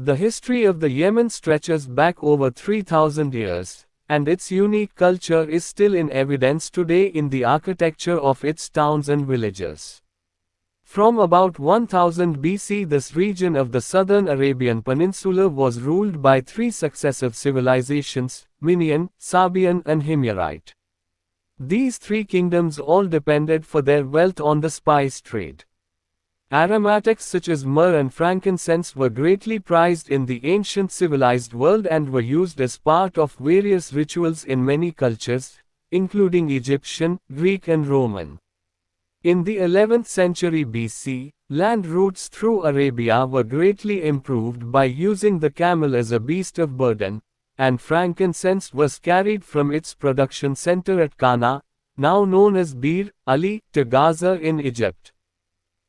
The history of the Yemen stretches back over 3,000 years, and its unique culture is still in evidence today in the architecture of its towns and villages. From about 1000 BC, this region of the southern Arabian Peninsula was ruled by three successive civilizations: Minian, Sabian, and Himyarite. These three kingdoms all depended for their wealth on the spice trade. Aromatics such as myrrh and frankincense were greatly prized in the ancient civilized world and were used as part of various rituals in many cultures, including Egyptian, Greek, and Roman. In the 11th century BC, land routes through Arabia were greatly improved by using the camel as a beast of burden, and frankincense was carried from its production center at Qana, now known as Bir Ali, to Gaza in Egypt.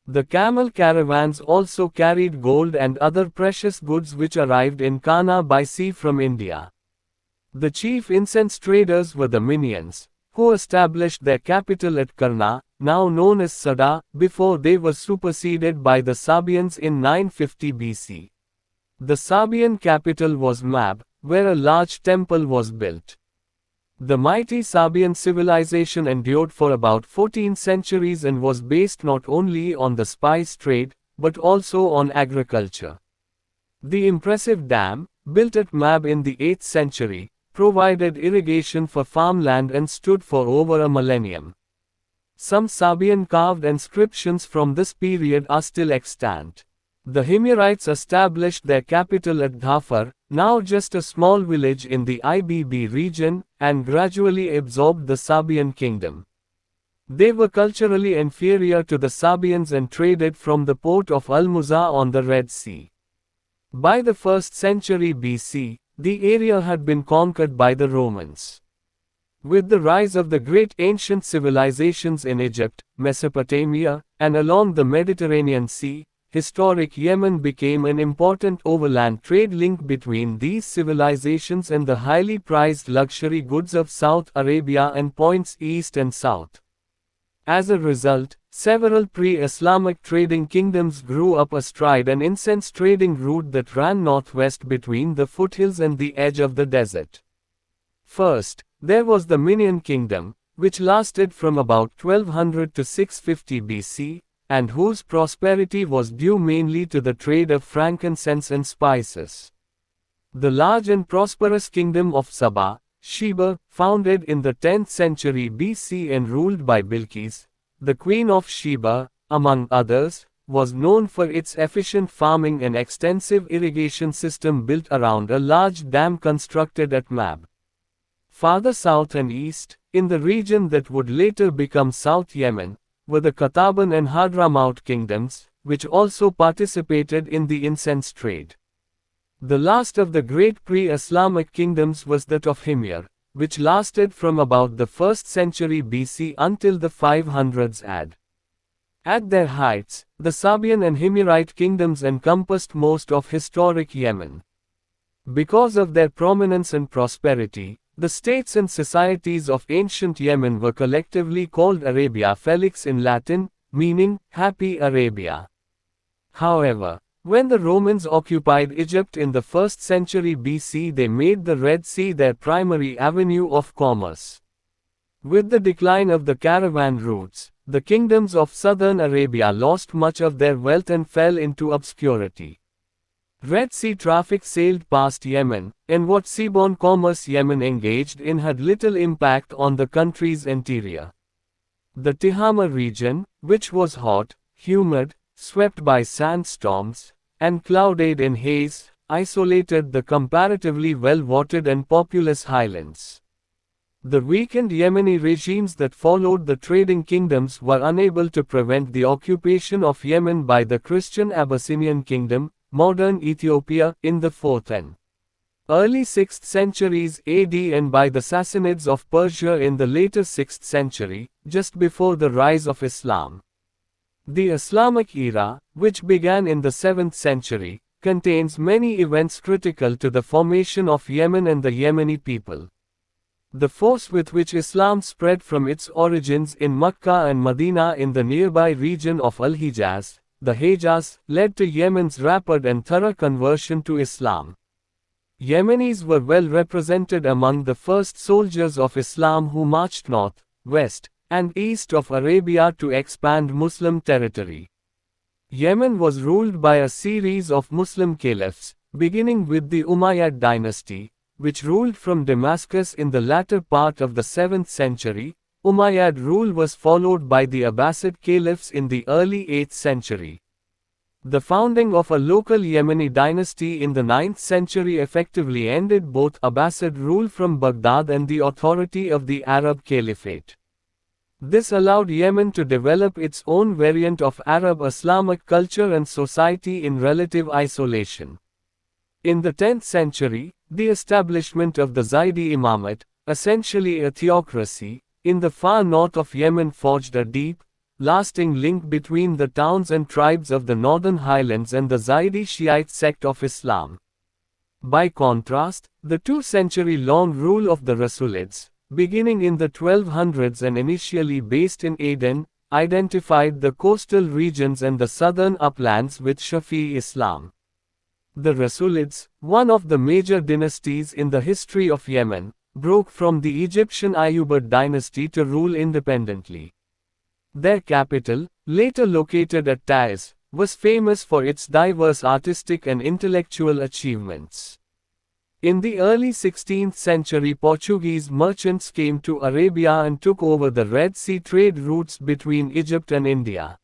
The camel caravans also carried gold and other precious goods which arrived in Qana by sea from India. The chief incense traders were the Minians, who established their capital at Karna, now known as Sada, before they were superseded by the Sabians in 950 BC. The Sabian capital was Mab, where a large temple was built. The mighty Sabian civilization endured for about 14 centuries and was based not only on the spice trade, but also on agriculture. The impressive dam, built at Mab in the 8th century, provided irrigation for farmland and stood for over a millennium. Some Sabian carved inscriptions from this period are still extant. The Himyarites established their capital at Dhafar, now just a small village in the Ibb region, and gradually absorbed the Sabian kingdom. They were culturally inferior to the Sabians and traded from the port of Al-Muza on the Red Sea. By the 1st century BC, the area had been conquered by the Romans. With the rise of the great ancient civilizations in Egypt, Mesopotamia, and along the Mediterranean Sea, historic Yemen became an important overland trade link between these civilizations and the highly prized luxury goods of South Arabia and points east and south. As a result, several pre-Islamic trading kingdoms grew up astride an incense trading route that ran northwest between the foothills and the edge of the desert. First, there was the Minian kingdom, which lasted from about 1200 to 650 BC, and whose prosperity was due mainly to the trade of frankincense and spices. The large and prosperous kingdom of Saba, Sheba, founded in the 10th century BC and ruled by Bilqis, the queen of Sheba, among others, was known for its efficient farming and extensive irrigation system built around a large dam constructed at Mab. Farther south and east, in the region that would later become South Yemen, were the Qataban and Hadramaut kingdoms, which also participated in the incense trade. The last of the great pre-Islamic kingdoms was that of Himyar, which lasted from about the 1st century BC until the 500s AD. At their heights, the Sabian and Himyarite kingdoms encompassed most of historic Yemen. Because of their prominence and prosperity, the states and societies of ancient Yemen were collectively called Arabia Felix in Latin, meaning Happy Arabia. However, when the Romans occupied Egypt in the 1st century BC, they made the Red Sea their primary avenue of commerce. With the decline of the caravan routes, the kingdoms of southern Arabia lost much of their wealth and fell into obscurity. Red Sea traffic sailed past Yemen, and what seaborne commerce Yemen engaged in had little impact on the country's interior. The Tihama region, which was hot, humid, swept by sandstorms, and clouded in haze, isolated the comparatively well-watered and populous highlands. The weakened Yemeni regimes that followed the trading kingdoms were unable to prevent the occupation of Yemen by the Christian Abyssinian kingdom, modern Ethiopia, in the 4th and early 6th centuries AD and by the Sassanids of Persia in the later 6th century, just before the rise of Islam. The Islamic era, which began in the 7th century, contains many events critical to the formation of Yemen and the Yemeni people. The force with which Islam spread from its origins in Makkah and Medina in the nearby region of Al-Hijaz, the Hejaz, led to Yemen's rapid and thorough conversion to Islam. Yemenis were well represented among the first soldiers of Islam who marched north, west, and east of Arabia to expand Muslim territory. Yemen was ruled by a series of Muslim caliphs, beginning with the Umayyad dynasty, which ruled from Damascus in the latter part of the 7th century. Umayyad rule was followed by the Abbasid caliphs in the early 8th century. The founding of a local Yemeni dynasty in the 9th century effectively ended both Abbasid rule from Baghdad and the authority of the Arab Caliphate. This allowed Yemen to develop its own variant of Arab Islamic culture and society in relative isolation. In the 10th century, the establishment of the Zaydi Imamate, essentially a theocracy, in the far north of Yemen forged a deep, lasting link between the towns and tribes of the northern highlands and the Zaydi Shiite sect of Islam. By contrast, the 2-century-long rule of the Rasulids, beginning in the 1200s and initially based in Aden, identified the coastal regions and the southern uplands with Shafi'i Islam. The Rasulids, one of the major dynasties in the history of Yemen, broke from the Egyptian Ayyubid dynasty to rule independently. Their capital, later located at Taiz, was famous for its diverse artistic and intellectual achievements. In the early 16th century, Portuguese merchants came to Arabia and took over the Red Sea trade routes between Egypt and India.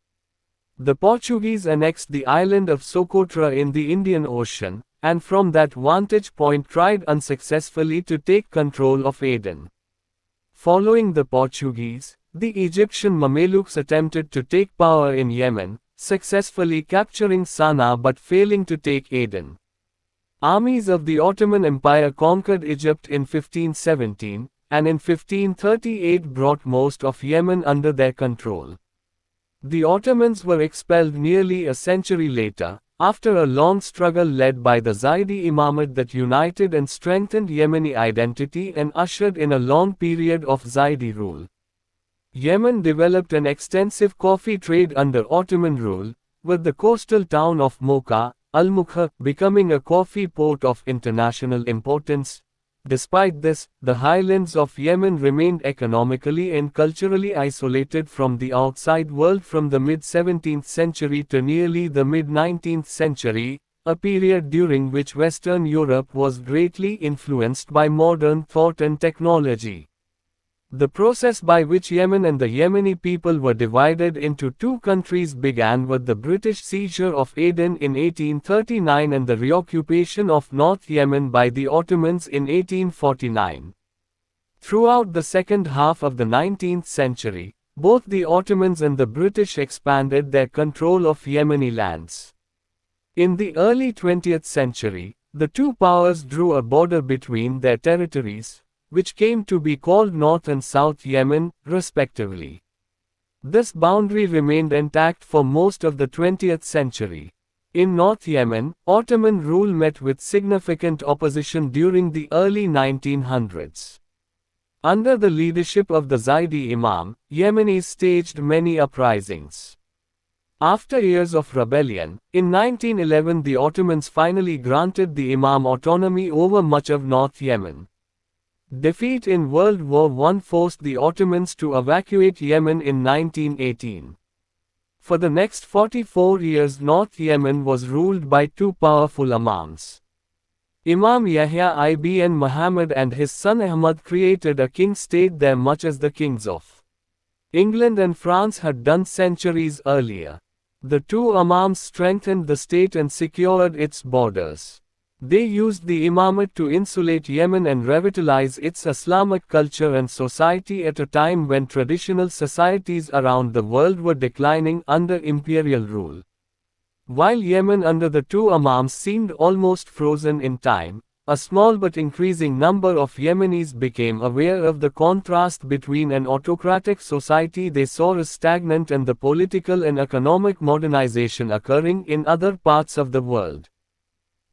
The Portuguese annexed the island of Socotra in the Indian Ocean, and from that vantage point tried unsuccessfully to take control of Aden. Following the Portuguese, the Egyptian Mamelukes attempted to take power in Yemen, successfully capturing Sana'a but failing to take Aden. Armies of the Ottoman Empire conquered Egypt in 1517, and in 1538 brought most of Yemen under their control. The Ottomans were expelled nearly a century later, after a long struggle led by the Zaydi Imamate that united and strengthened Yemeni identity and ushered in a long period of Zaydi rule. Yemen developed an extensive coffee trade under Ottoman rule, with the coastal town of Mocha, Al-Mukha, becoming a coffee port of international importance. Despite this, the highlands of Yemen remained economically and culturally isolated from the outside world from the mid-17th century to nearly the mid-19th century, a period during which Western Europe was greatly influenced by modern thought and technology. The process by which Yemen and the Yemeni people were divided into two countries began with the British seizure of Aden in 1839 and the reoccupation of North Yemen by the Ottomans in 1849. Throughout the second half of the 19th century, both the Ottomans and the British expanded their control of Yemeni lands. In the early 20th century, the two powers drew a border between their territories, which came to be called North and South Yemen, respectively. This boundary remained intact for most of the 20th century. In North Yemen, Ottoman rule met with significant opposition during the early 1900s. Under the leadership of the Zaydi Imam, Yemenis staged many uprisings. After years of rebellion, in 1911 the Ottomans finally granted the Imam autonomy over much of North Yemen. Defeat in World War I forced the Ottomans to evacuate Yemen in 1918. For the next 44 years North Yemen was ruled by two powerful Imams. Imam Yahya ibn Muhammad and his son Ahmad created a king-state there much as the kings of England and France had done centuries earlier. The two Imams strengthened the state and secured its borders. They used the imamate to insulate Yemen and revitalize its Islamic culture and society at a time when traditional societies around the world were declining under imperial rule. While Yemen under the two Imams seemed almost frozen in time, a small but increasing number of Yemenis became aware of the contrast between an autocratic society they saw as stagnant and the political and economic modernization occurring in other parts of the world.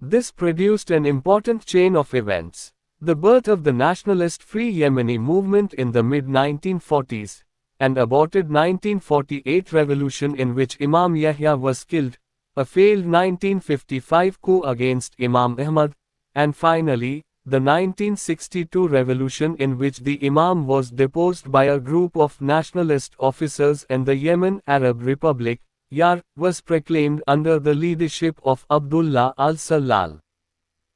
This produced an important chain of events: the birth of the nationalist Free Yemeni movement in the mid-1940s, and aborted 1948 revolution in which Imam Yahya was killed, a failed 1955 coup against Imam Ahmad, and finally, the 1962 revolution in which the Imam was deposed by a group of nationalist officers and the Yemen Arab Republic, YAR, was proclaimed under the leadership of Abdullah al-Sallal.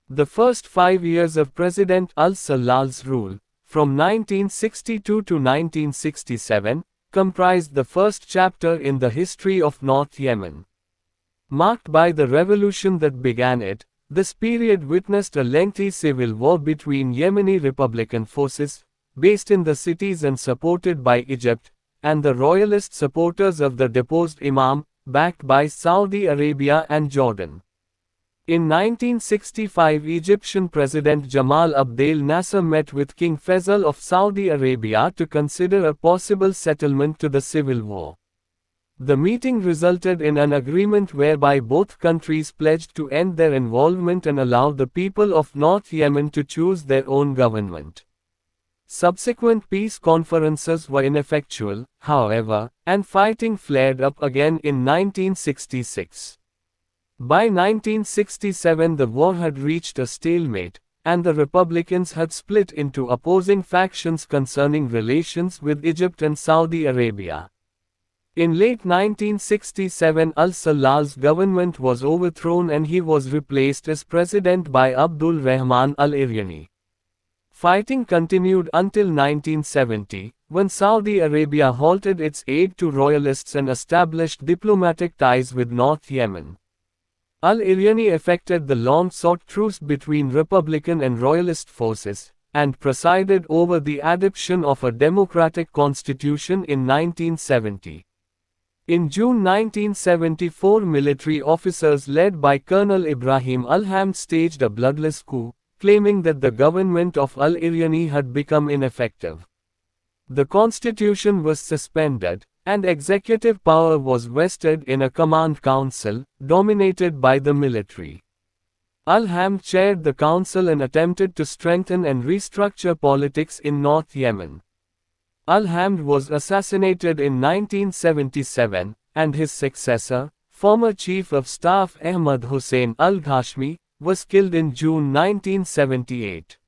The first 5 years of President al-Sallal's rule, from 1962 to 1967, comprised the first chapter in the history of North Yemen. Marked by the revolution that began it, this period witnessed a lengthy civil war between Yemeni Republican forces, based in the cities and supported by Egypt, and the royalist supporters of the deposed Imam, backed by Saudi Arabia and Jordan. In 1965, Egyptian President Jamal Abdel Nasser met with King Faisal of Saudi Arabia to consider a possible settlement to the civil war. The meeting resulted in an agreement whereby both countries pledged to end their involvement and allow the people of North Yemen to choose their own government. Subsequent peace conferences were ineffectual, however, and fighting flared up again in 1966. By 1967 the war had reached a stalemate, and the Republicans had split into opposing factions concerning relations with Egypt and Saudi Arabia. In late 1967 al-Sallal's government was overthrown and he was replaced as president by Abdul Rahman al-Iryani. Fighting continued until 1970, when Saudi Arabia halted its aid to royalists and established diplomatic ties with North Yemen. Al-Iryani effected the long-sought truce between Republican and Royalist forces, and presided over the adoption of a democratic constitution in 1970. In June 1974, military officers led by Colonel Ibrahim al-Hamd staged a bloodless coup, claiming that the government of al-Iryani had become ineffective. The constitution was suspended, and executive power was vested in a command council, dominated by the military. Al-Hamd chaired the council and attempted to strengthen and restructure politics in North Yemen. Al-Hamd was assassinated in 1977, and his successor, former Chief of Staff Ahmad Hussein al-Ghashmi, was killed in June 1978.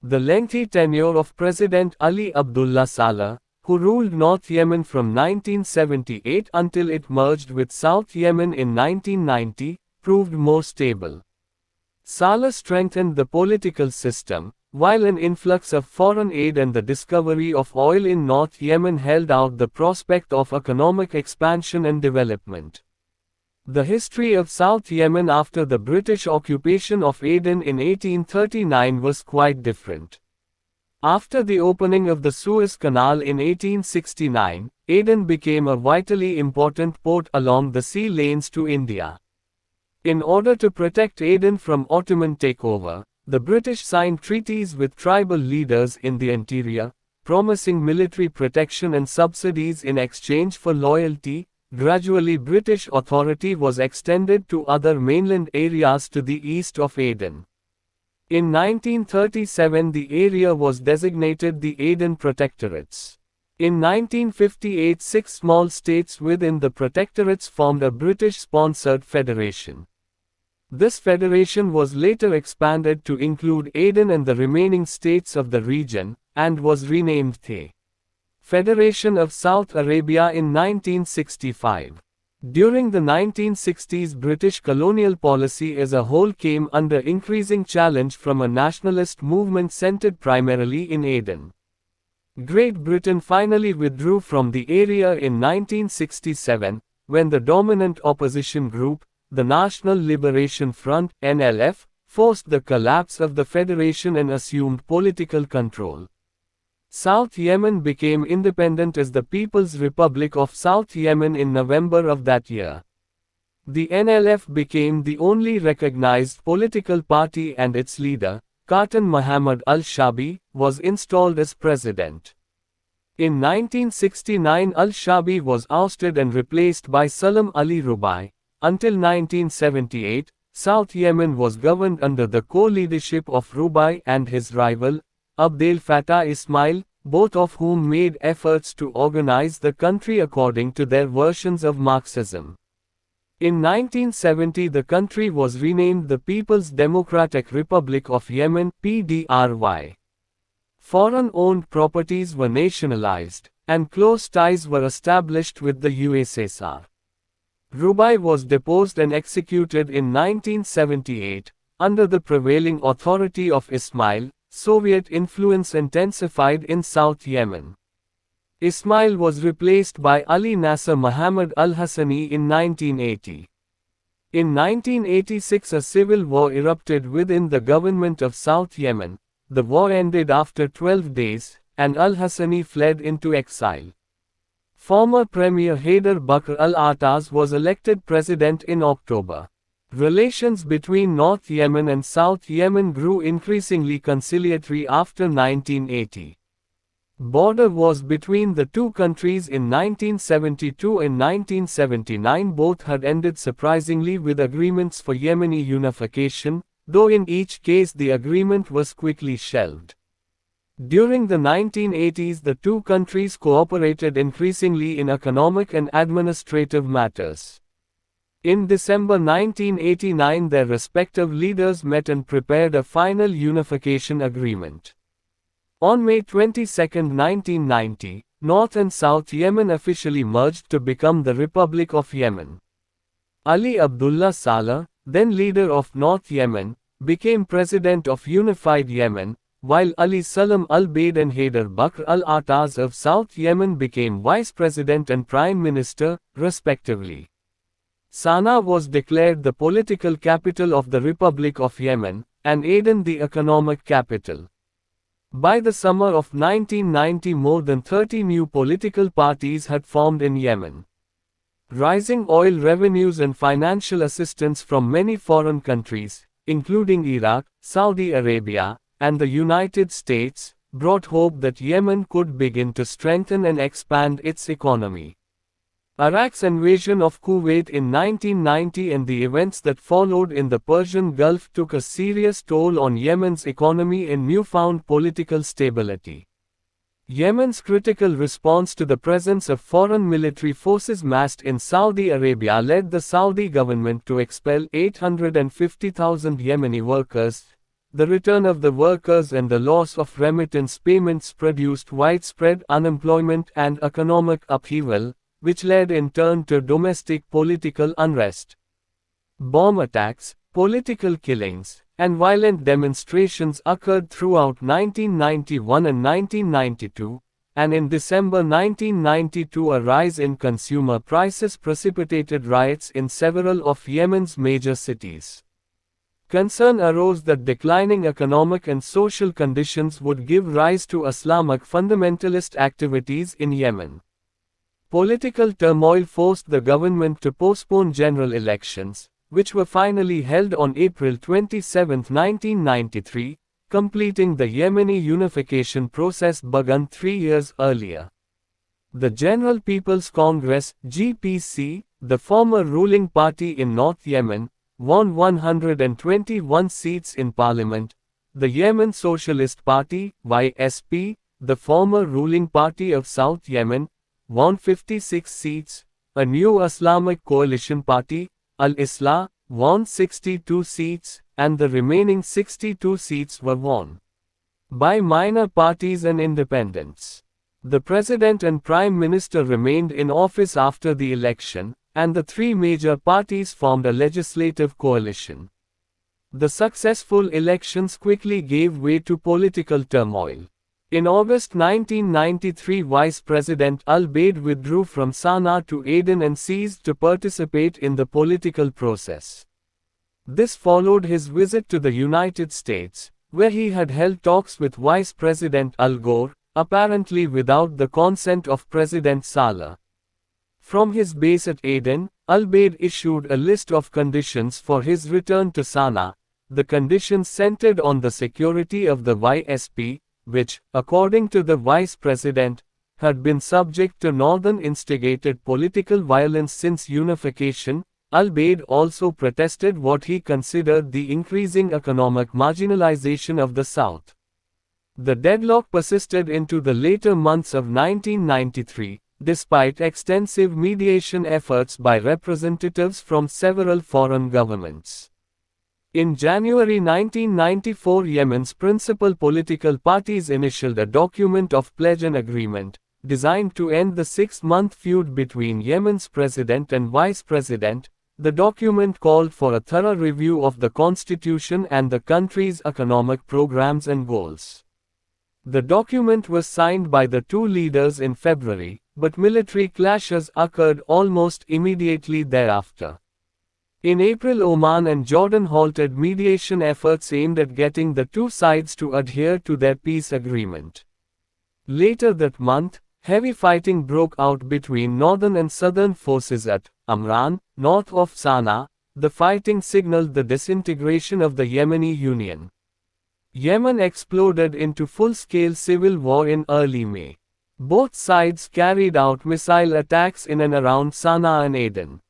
The lengthy tenure of President Ali Abdullah Saleh, who ruled North Yemen from 1978 until it merged with South Yemen in 1990, proved more stable. Saleh strengthened the political system, while an influx of foreign aid and the discovery of oil in North Yemen held out the prospect of economic expansion and development. The history of South Yemen after the British occupation of Aden in 1839 was quite different. After the opening of the Suez Canal in 1869, Aden became a vitally important port along the sea lanes to India. In order to protect Aden from Ottoman takeover, the British signed treaties with tribal leaders in the interior, promising military protection and subsidies in exchange for loyalty. Gradually, British authority was extended to other mainland areas to the east of Aden. In 1937, the area was designated the Aden Protectorates. In 1958, 6 small states within the protectorates formed a British-sponsored federation. This federation was later expanded to include Aden and the remaining states of the region, and was renamed the Federation of South Arabia in 1965. During the 1960s, British colonial policy as a whole came under increasing challenge from a nationalist movement centered primarily in Aden. Great Britain finally withdrew from the area in 1967, when the dominant opposition group, the National Liberation Front (NLF), forced the collapse of the federation and assumed political control. South Yemen became independent as the People's Republic of South Yemen in November of that year. The NLF became the only recognized political party and its leader, Katan Muhammad al-Shabi, was installed as president. In 1969, al-Shabi was ousted and replaced by Salam Ali Rubai. Until 1978, South Yemen was governed under the co-leadership of Rubai and his rival, Abdel Fattah Ismail, both of whom made efforts to organize the country according to their versions of Marxism. In 1970 the country was renamed the People's Democratic Republic of Yemen (PDRY). Foreign-owned properties were nationalized, and close ties were established with the USSR. Rubai was deposed and executed in 1978, under the prevailing authority of Ismail. Soviet influence intensified in South Yemen. Ismail was replaced by Ali Nasser Muhammad al-Hassani in 1980. In 1986 a civil war erupted within the government of South Yemen. The war ended after 12 days, and al-Hassani fled into exile. Former Premier Haider Bakr al-Attaz was elected president in October. Relations between North Yemen and South Yemen grew increasingly conciliatory after 1980. Border wars between the two countries in 1972 and 1979 both had ended surprisingly with agreements for Yemeni unification, though in each case the agreement was quickly shelved. During the 1980s the two countries cooperated increasingly in economic and administrative matters. In December 1989 their respective leaders met and prepared a final unification agreement. On May 22, 1990, North and South Yemen officially merged to become the Republic of Yemen. Ali Abdullah Saleh, then leader of North Yemen, became president of Unified Yemen, while Ali Salam al-Baid and Haider Bakr al-Attaz of South Yemen became vice president and prime minister, respectively. Sana'a was declared the political capital of the Republic of Yemen, and Aden the economic capital. By the summer of 1990 more than 30 new political parties had formed in Yemen. Rising oil revenues and financial assistance from many foreign countries, including Iraq, Saudi Arabia, and the United States, brought hope that Yemen could begin to strengthen and expand its economy. Iraq's invasion of Kuwait in 1990 and the events that followed in the Persian Gulf took a serious toll on Yemen's economy and newfound political stability. Yemen's critical response to the presence of foreign military forces massed in Saudi Arabia led the Saudi government to expel 850,000 Yemeni workers. The return of the workers and the loss of remittance payments produced widespread unemployment and economic upheaval, which led in turn to domestic political unrest. Bomb attacks, political killings, and violent demonstrations occurred throughout 1991 and 1992, and in December 1992 a rise in consumer prices precipitated riots in several of Yemen's major cities. Concern arose that declining economic and social conditions would give rise to Islamic fundamentalist activities in Yemen. Political turmoil forced the government to postpone general elections, which were finally held on April 27, 1993, completing the Yemeni unification process begun 3 years earlier. The General People's Congress (GPC), the former ruling party in North Yemen, won 121 seats in parliament. The Yemen Socialist Party (YSP), the former ruling party of South Yemen, won 56 seats. A new Islamic coalition party, Al-Islah, won 62 seats, and the remaining 62 seats were won by minor parties and independents. The president and prime minister remained in office after the election, and the three major parties formed a legislative coalition. The successful elections quickly gave way to political turmoil. In August 1993, Vice President al-Baid withdrew from Sana'a to Aden and ceased to participate in the political process. This followed his visit to the United States, where he had held talks with Vice President Al Gore, apparently without the consent of President Saleh. From his base at Aden, al-Baid issued a list of conditions for his return to Sana'a. The conditions centered on the security of the YSP, which, according to the vice president, had been subject to northern instigated political violence since unification. Al-Baid also protested what he considered the increasing economic marginalization of the South. The deadlock persisted into the later months of 1993, despite extensive mediation efforts by representatives from several foreign governments. In January 1994, Yemen's principal political parties initialed a document of pledge and agreement, designed to end the 6-month feud between Yemen's president and vice president. The document called for a thorough review of the constitution and the country's economic programs and goals. The document was signed by the two leaders in February, but military clashes occurred almost immediately thereafter. In April, Oman and Jordan halted mediation efforts aimed at getting the two sides to adhere to their peace agreement. Later that month, heavy fighting broke out between northern and southern forces at Amran, north of Sana'a. The fighting signaled the disintegration of the Yemeni Union. Yemen exploded into full-scale civil war in early May. Both sides carried out missile attacks in and around Sana'a and Aden.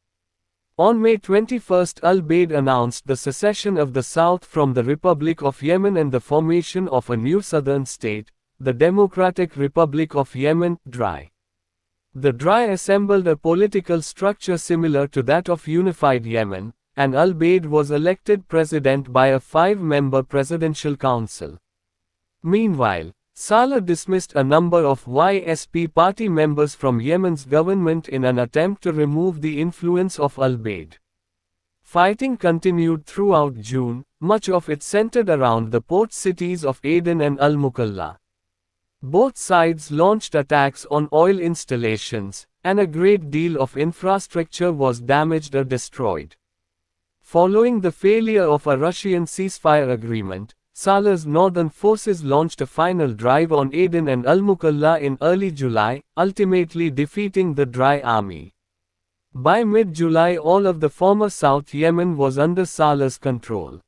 On May 21, Al-Baid announced the secession of the South from the Republic of Yemen and the formation of a new southern state, the Democratic Republic of Yemen, DRY. The DRY assembled a political structure similar to that of Unified Yemen, and Al-Baid was elected president by a 5-member presidential council. Meanwhile, Saleh dismissed a number of YSP party members from Yemen's government in an attempt to remove the influence of Al-Baid. Fighting continued throughout June, much of it centered around the port cities of Aden and Al-Mukalla. Both sides launched attacks on oil installations, and a great deal of infrastructure was damaged or destroyed. Following the failure of a Russian ceasefire agreement, Saleh's northern forces launched a final drive on Aden and Al-Mukalla in early July, ultimately defeating the DRY army. By mid-July, all of the former South Yemen was under Saleh's control.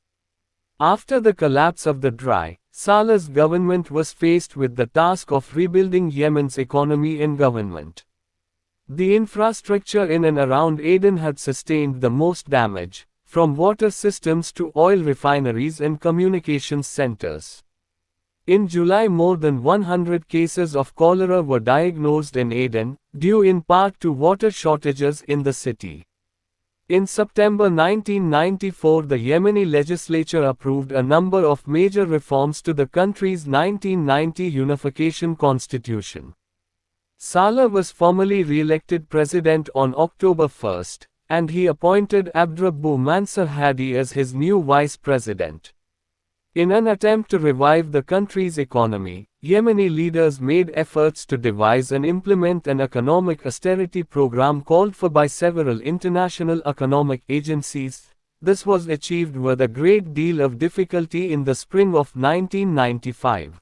After the collapse of the DRY, Saleh's government was faced with the task of rebuilding Yemen's economy and government. The infrastructure in and around Aden had sustained the most damage, from water systems to oil refineries and communications centers. In July, more than 100 cases of cholera were diagnosed in Aden, due in part to water shortages in the city. In September 1994, the Yemeni legislature approved a number of major reforms to the country's 1990 unification constitution. Saleh was formally re-elected president on October 1, and he appointed Abdrabbu Mansur Hadi as his new vice president. In an attempt to revive the country's economy, Yemeni leaders made efforts to devise and implement an economic austerity program called for by several international economic agencies. This was achieved with a great deal of difficulty in the spring of 1995.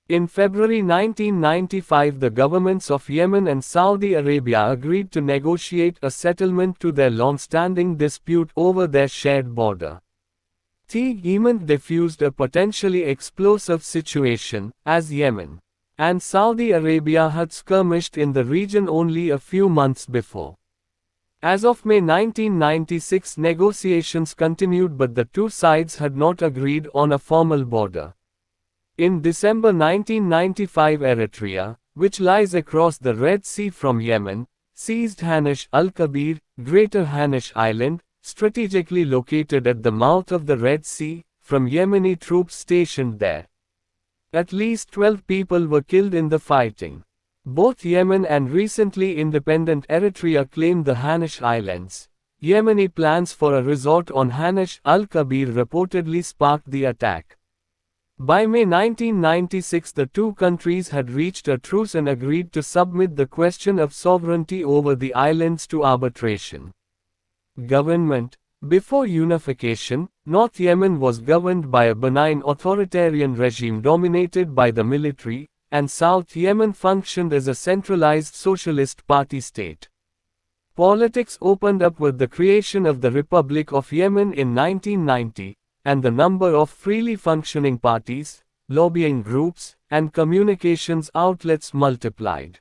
In February 1995, the governments of Yemen and Saudi Arabia agreed to negotiate a settlement to their long-standing dispute over their shared border. The agreement diffused a potentially explosive situation, as Yemen and Saudi Arabia had skirmished in the region only a few months before. As of May 1996, negotiations continued, but the two sides had not agreed on a formal border. In December 1995, Eritrea, which lies across the Red Sea from Yemen, seized Hanish al-Kabir, Greater Hanish Island, strategically located at the mouth of the Red Sea, from Yemeni troops stationed there. At least 12 people were killed in the fighting. Both Yemen and recently independent Eritrea claimed the Hanish Islands. Yemeni plans for a resort on Hanish al-Kabir reportedly sparked the attack. By May 1996, the two countries had reached a truce and agreed to submit the question of sovereignty over the islands to arbitration. Government. Before unification, North Yemen was governed by a benign authoritarian regime dominated by the military, and South Yemen functioned as a centralized socialist party state. Politics opened up with the creation of the Republic of Yemen in 1990, and the number of freely functioning parties, lobbying groups, and communications outlets multiplied.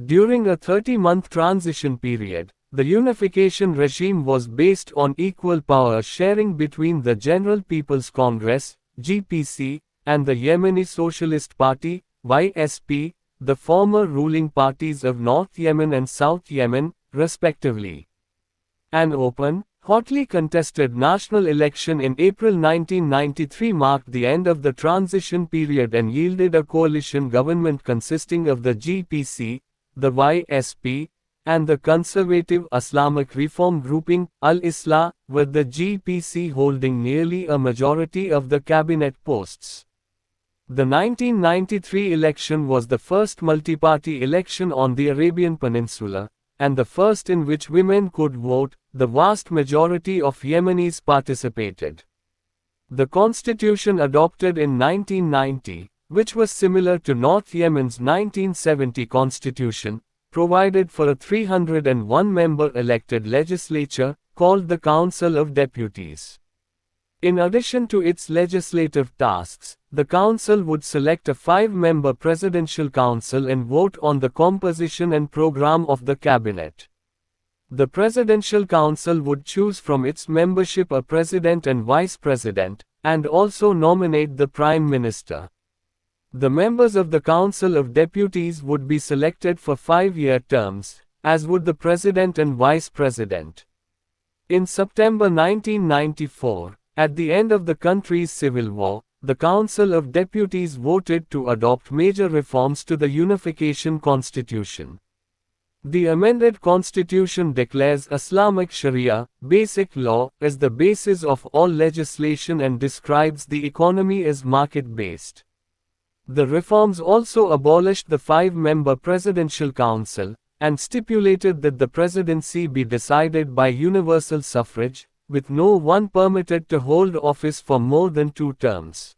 During a 30-month transition period, the unification regime was based on equal power sharing between the General People's Congress, GPC, and the Yemeni Socialist Party, YSP, the former ruling parties of North Yemen and South Yemen, respectively. An open, hotly contested national election in April 1993 marked the end of the transition period and yielded a coalition government consisting of the GPC, the YSP, and the conservative Islamic reform grouping, Al-Islah, with the GPC holding nearly a majority of the cabinet posts. The 1993 election was the first multi-party election on the Arabian Peninsula, and the first in which women could vote. The vast majority of Yemenis participated. The constitution adopted in 1990, which was similar to North Yemen's 1970 constitution, provided for a 301-member elected legislature, called the Council of Deputies. In addition to its legislative tasks, the council would select a 5-member presidential council and vote on the composition and program of the cabinet. The Presidential Council would choose from its membership a president and vice president, and also nominate the prime minister. The members of the Council of Deputies would be selected for 5-year terms, as would the president and vice president. In September 1994, at the end of the country's civil war, the Council of Deputies voted to adopt major reforms to the Unification Constitution. The amended constitution declares Islamic Sharia, basic law, as the basis of all legislation and describes the economy as market-based. The reforms also abolished the 5-member Presidential Council, and stipulated that the presidency be decided by universal suffrage, with no one permitted to hold office for more than 2 terms.